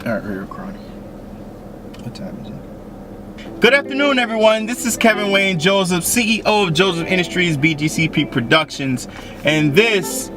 Alright, we're recording. What time is it? Good afternoon, everyone. This is Kevin Wayne Joseph, CEO of Joseph Industries, BGCP Productions, and this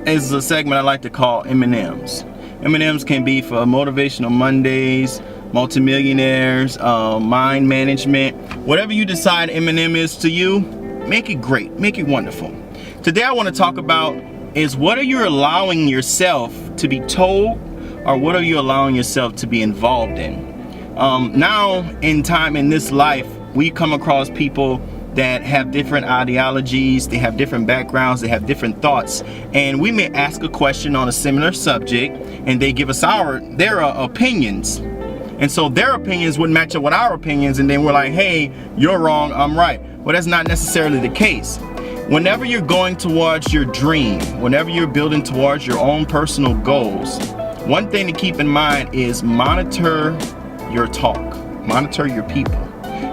is a segment I like to call M&Ms. M&Ms can be for Motivational Mondays, multimillionaires, mind management. Whatever you decide M&M is to you, make it great, make it wonderful. Today I want to talk about is what are you allowing yourself to be told, or what are you allowing yourself to be involved in? Now in time in this life, we come across people that have different ideologies, they have different backgrounds, they have different thoughts, and we may ask a question on a similar subject and they give us their opinions, and so their opinions would match up with our opinions, and then we're like, hey, you're wrong, I'm right. Well, that's not necessarily the case. Whenever you're going towards your dream, whenever you're building towards your own personal goals, one thing to keep in mind is monitor your talk, monitor your people,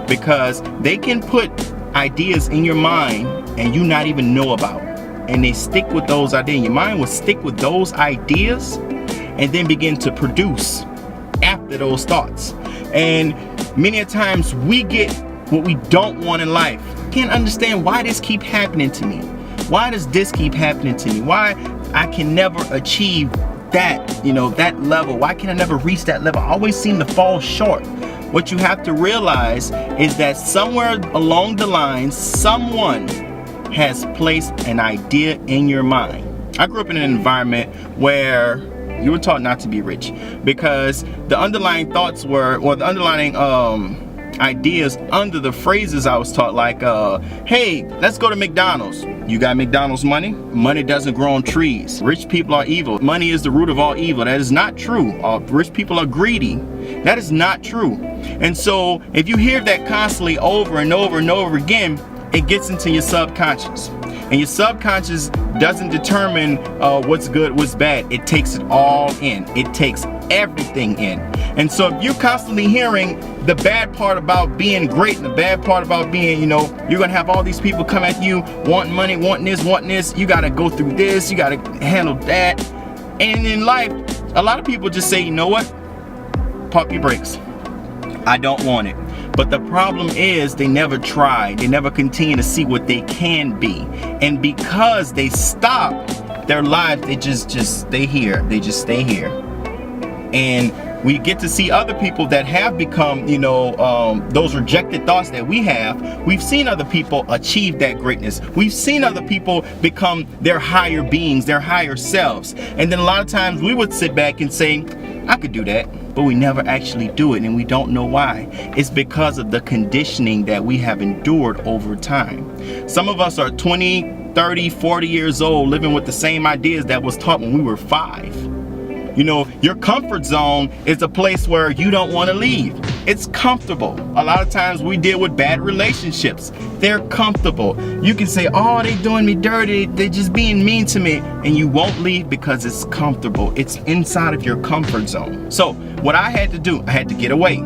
because they can put ideas in your mind and you not even know about, and they stick with those ideas. Your mind will stick with those ideas and then begin to produce after those thoughts. And many a times we get what we don't want in life. Can't understand why this keep happening to me. Why does this keep happening to me? Why I can never achieve that, that level? Why can I never reach that level? I always seem to fall short. What you have to realize is that somewhere along the line, someone has placed an idea in your mind. I grew up in an environment where you were taught not to be rich, because the underlying thoughts were, or the underlying ideas under the phrases I was taught, like, hey, let's go to McDonald's. You got McDonald's money? Money doesn't grow on trees. Rich people are evil. Money is the root of all evil. That is not true. Rich people are greedy. That is not true. And so if you hear that constantly over and over and over again, it gets into your subconscious. And your subconscious doesn't determine what's good, what's bad. It takes it all in. It takes everything in. And so if you're constantly hearing the bad part about being great and the bad part about being, you're gonna have all these people come at you wanting money, wanting this, you gotta go through this, you gotta handle that. And in life, a lot of people just say, you know what? Pump your brakes. I don't want it. But the problem is they never try. They never continue to see what they can be. And because they stop their lives, they just stay here. They just stay here. And we get to see other people that have become, those rejected thoughts that we have. We've seen other people achieve that greatness. We've seen other people become their higher beings, their higher selves. And then a lot of times we would sit back and say, I could do that. But we never actually do it, and we don't know why. It's because of the conditioning that we have endured over time. Some of us are 20, 30, 40 years old living with the same ideas that was taught when we were 5. Your comfort zone is a place where you don't want to leave. It's comfortable. A lot of times we deal with bad relationships. They're comfortable. You can say, oh, they doing me dirty, they just being mean to me, and you won't leave because it's comfortable. It's inside of your comfort zone. So what I had to do, I had to get away.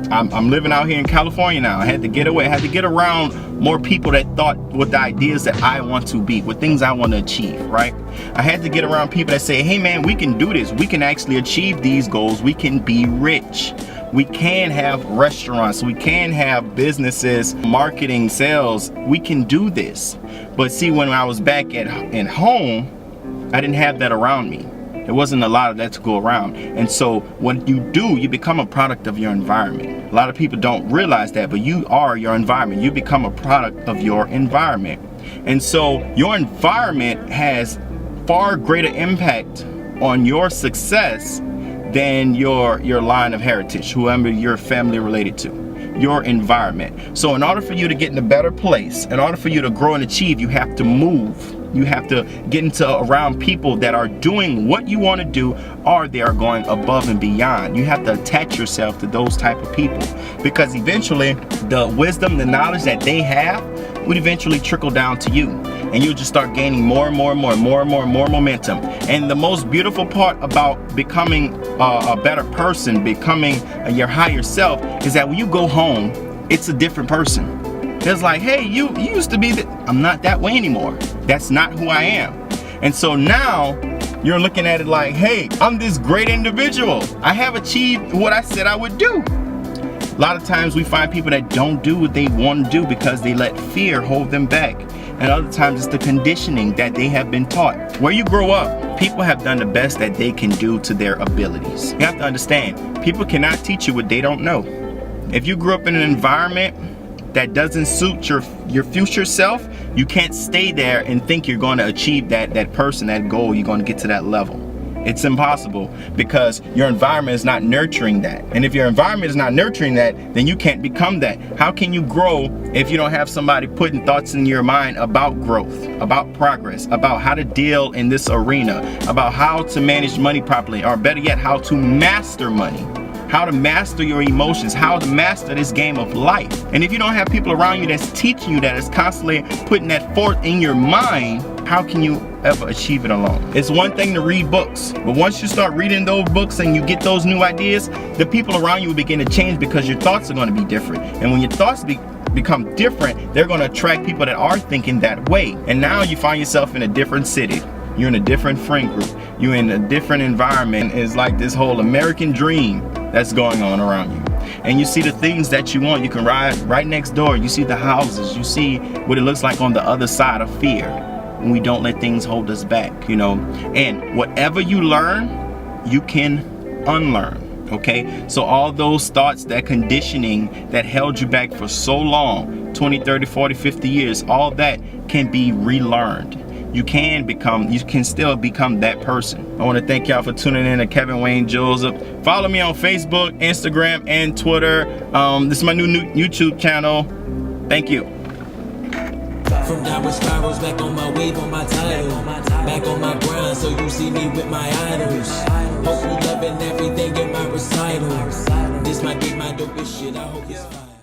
I'm living out here in California now. I had to get away. I had to get around more people that thought with the ideas that I want to be, with things I want to achieve, right? I had to get around people that say, hey man, we can do this. We can actually achieve these goals. We can be rich. We can have restaurants. We can have businesses, marketing, sales. We can do this. But see, when I was back at home, I didn't have that around me. There wasn't a lot of that to go around. And so what you do, you become a product of your environment. A lot of people don't realize that, but you are your environment. You become a product of your environment. And so your environment has far greater impact on your success than your line of heritage, whoever you're family related to. Your environment. So in order for you to get in a better place, in order for you to grow and achieve, you have to move. You have to get into around people that are doing what you want to do, or they are going above and beyond. You have to attach yourself to those type of people, because eventually the wisdom, the knowledge that they have would eventually trickle down to you, and you'll just start gaining more and more momentum. And the most beautiful part about becoming a better person, becoming your higher self, is that when you go home, it's a different person. It's like, hey, you used to be I'm not that way anymore. That's not who I am. And so now you're looking at it like, hey, I'm this great individual. I have achieved what I said I would do. A lot of times we find people that don't do what they want to do because they let fear hold them back. And other times it's the conditioning that they have been taught. Where you grow up, people have done the best that they can do to their abilities. You have to understand, people cannot teach you what they don't know. If you grew up in an environment that doesn't suit your future self, you can't stay there and think you're going to achieve that person, that goal, you're going to get to that level. It's impossible because your environment is not nurturing that. And if your environment is not nurturing that, then you can't become that. How can you grow if you don't have somebody putting thoughts in your mind about growth, about progress, about how to deal in this arena, about how to manage money properly, or better yet, how to master money, how to master your emotions, how to master this game of life? And if you don't have people around you that's teaching you that, is constantly putting that forth in your mind, how can you ever achieve it alone? It's one thing to read books, but once you start reading those books and you get those new ideas, the people around you will begin to change because your thoughts are going to be different. And when your thoughts become different, they're going to attract people that are thinking that way. And now you find yourself in a different city. You're in a different friend group. You're in a different environment. It's like this whole American dream that's going on around you. And you see the things that you want. You can ride right next door. You see the houses. You see what it looks like on the other side of fear. When we don't let things hold us back, you know. And whatever you learn, you can unlearn, okay? So all those thoughts, that conditioning that held you back for so long, 20, 30, 40, 50 years, all that can be relearned. You can still become that person. I want to thank y'all for tuning in to Kevin Wayne Joseph. Follow me on Facebook, Instagram, and Twitter. This is my new YouTube channel. Thank you. From downward spirals, back on my wave, on my title, back on my grind, so you see me with my idols. Hope you loving everything in my recital. This might be my dopest shit, I hope it's fine.